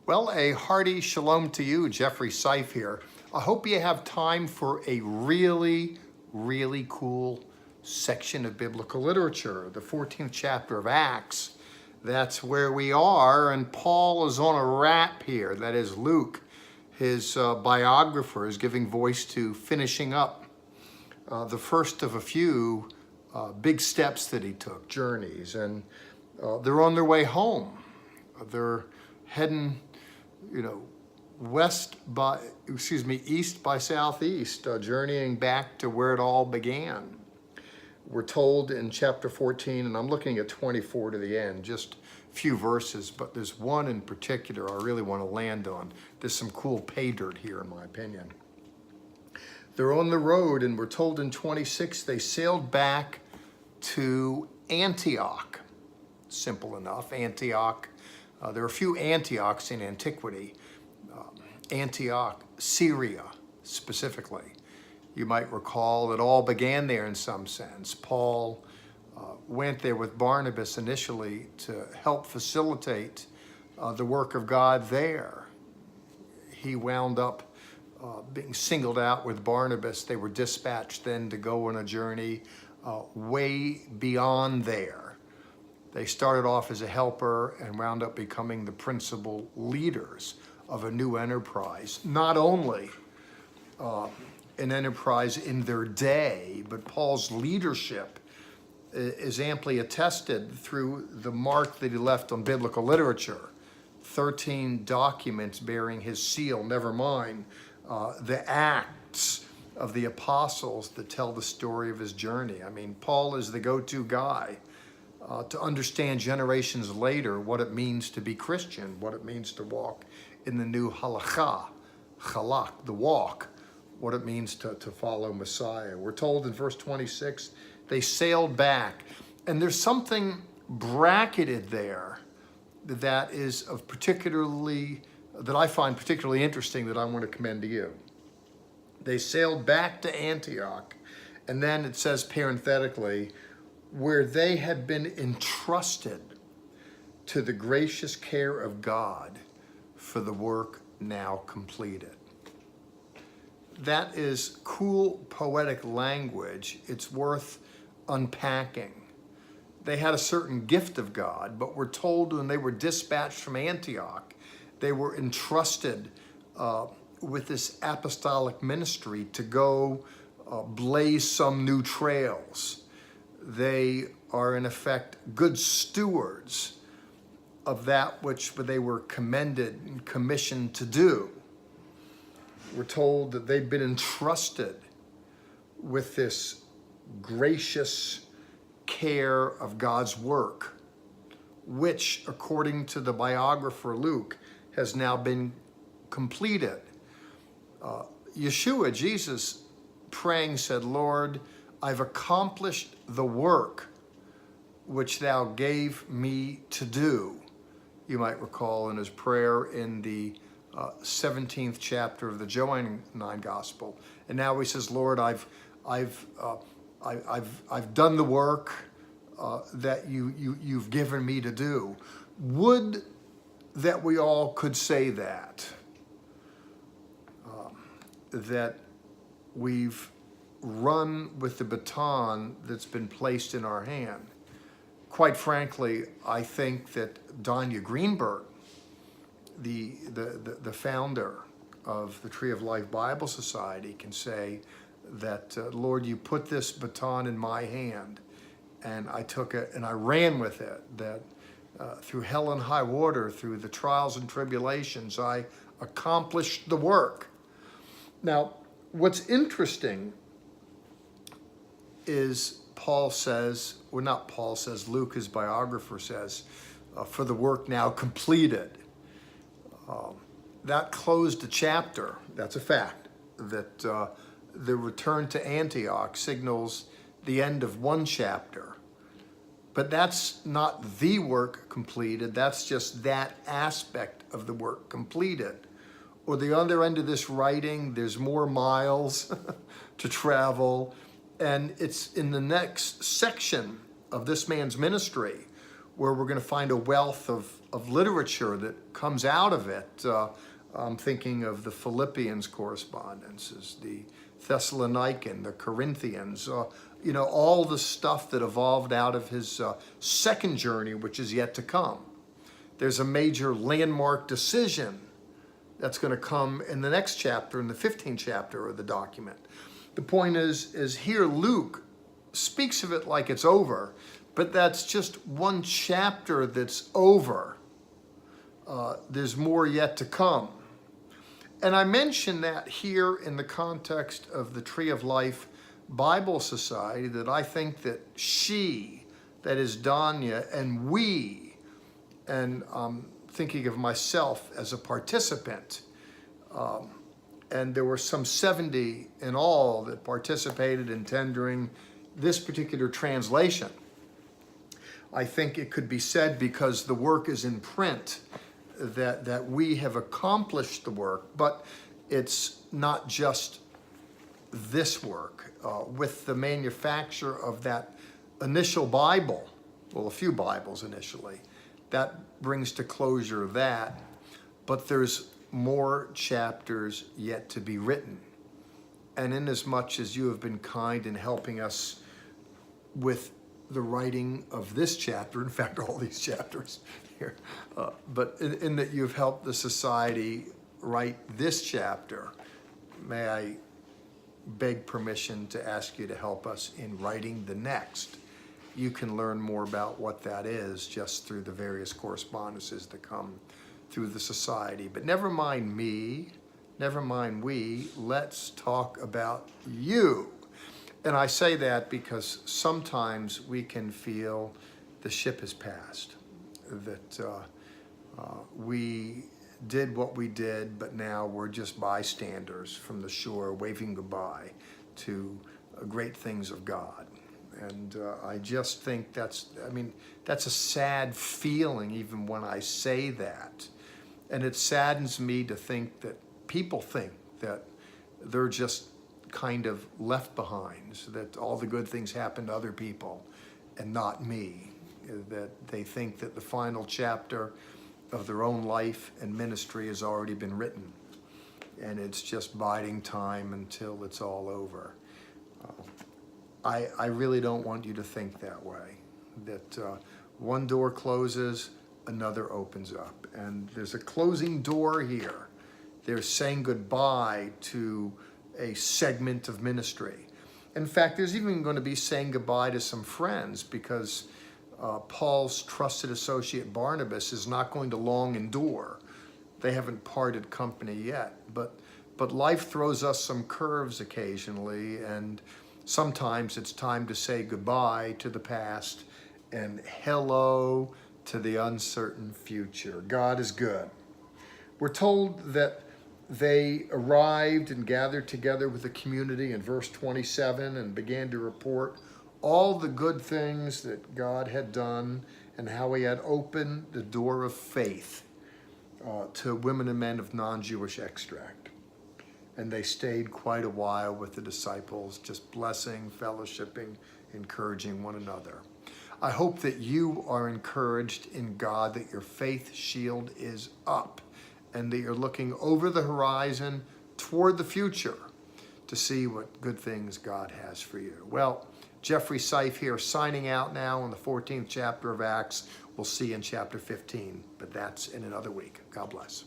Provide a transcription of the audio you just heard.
Well, a hearty shalom to you, Jeffrey Seif here. I hope you have time for a really cool section of biblical literature, the 14th chapter of Acts. That's where we are, and Paul is on a wrap here. That is Luke, his biographer, is giving voice to finishing up the first of a few big steps that he took, journeys, and they're on their way home. They're heading, east by southeast, journeying back to where it all began. We're told in chapter 14, and I'm looking at 24 to the end, just a few verses, but there's one in particular I really want to land on. There's some cool pay dirt here, in my opinion. They're on the road, and we're told in 26 they sailed back to Antioch. Simple enough, Antioch. There are a few Antiochs in antiquity. Antioch, Syria, specifically. You might recall it all began there in some sense. Paul went there with Barnabas initially to help facilitate the work of God there. He wound up being singled out with Barnabas. They were dispatched then to go on a journey way beyond there. They started off as a helper and wound up becoming the principal leaders of a new enterprise. Not only an enterprise in their day, but Paul's leadership is amply attested through the mark that he left on biblical literature. 13 documents bearing his seal, never mind the Acts of the apostles that tell the story of his journey. I mean, Paul is the go-to guy to understand generations later what it means to be Christian, what it means to walk in the new halakha, the walk, what it means to follow Messiah. We're told in verse 26, they sailed back. And there's something bracketed there that is of that I find particularly interesting that I want to commend to you. They sailed back to Antioch, and then it says parenthetically, where they had been entrusted to the gracious care of God for the work now completed. That is cool, poetic language. It's worth unpacking. They had a certain gift of God, but we're told when they were dispatched from Antioch, they were entrusted with this apostolic ministry to go blaze some new trails. They are, in effect, good stewards of that which they were commended and commissioned to do. We're told that they've been entrusted with this gracious care of God's work, which, according to the biographer Luke, has now been completed. Yeshua, Jesus, praying, said, Lord, I've accomplished the work which thou gave me to do. You might recall in his prayer in the 17th chapter of the Johannine Gospel. And now he says, Lord, I've done the work that you've given me to do. Would that we all could say that we've run with the baton that's been placed in our hand. Quite frankly, I think that Danya Greenberg, the founder of the Tree of Life Bible Society, can say that, Lord, you put this baton in my hand, and I took it and I ran with it, that through hell and high water, through the trials and tribulations, I accomplished the work. Now, what's interesting is Luke, his biographer, says, for the work now completed. That closed a chapter. That's a fact. That the return to Antioch signals the end of one chapter. But that's not the work completed. That's just that aspect of the work completed. Or the other end of this writing, there's more miles to travel. And it's in the next section of this man's ministry where we're going to find a wealth of literature that comes out of it. I'm thinking of the Philippians correspondences, the Thessalonican, the Corinthians, all the stuff that evolved out of his second journey, which is yet to come. There's a major landmark decision that's going to come in the next chapter, in the 15th chapter of the document. The point is here Luke speaks of it like it's over, but that's just one chapter that's over. There's more yet to come. And I mention that here in the context of the Tree of Life Bible Society, that I think that she, that is Danya, and we, and I'm thinking of myself as a participant, and there were some 70 in all that participated in tendering this particular translation. I think it could be said, because the work is in print, that we have accomplished the work, but it's not just this work. With the manufacture of that initial Bible, well, a few Bibles initially, that brings to closure that, but there's more chapters yet to be written. And inasmuch as you have been kind in helping us with the writing of this chapter, in fact, all these chapters here, but in that you've helped the society write this chapter, may I beg permission to ask you to help us in writing the next. You can learn more about what that is just through the various correspondences that come through the society. But never mind me, never mind we, let's talk about you. And I say that because sometimes we can feel the ship has passed, that we did what we did, but now we're just bystanders from the shore waving goodbye to great things of God. And I just think that's a sad feeling even when I say that. And it saddens me to think that people think that they're just kind of left behind, so that all the good things happen to other people and not me, that they think that the final chapter of their own life and ministry has already been written, and it's just biding time until it's all over. I really don't want you to think that way, that one door closes, another opens up, and there's a closing door here. There's saying goodbye to a segment of ministry. In fact, there's even going to be saying goodbye to some friends, because Paul's trusted associate Barnabas is not going to long endure. They haven't parted company yet, but life throws us some curves occasionally, and sometimes it's time to say goodbye to the past and hello to the uncertain future. God is good. We're told that they arrived and gathered together with the community in verse 27 and began to report all the good things that God had done and how he had opened the door of faith to women and men of non-Jewish extract. And they stayed quite a while with the disciples, just blessing, fellowshipping, encouraging one another. I hope that you are encouraged in God, that your faith shield is up, and that you're looking over the horizon toward the future to see what good things God has for you. Well, Jeffrey Seif here, signing out now in the 14th chapter of Acts. We'll see you in chapter 15, but that's in another week. God bless.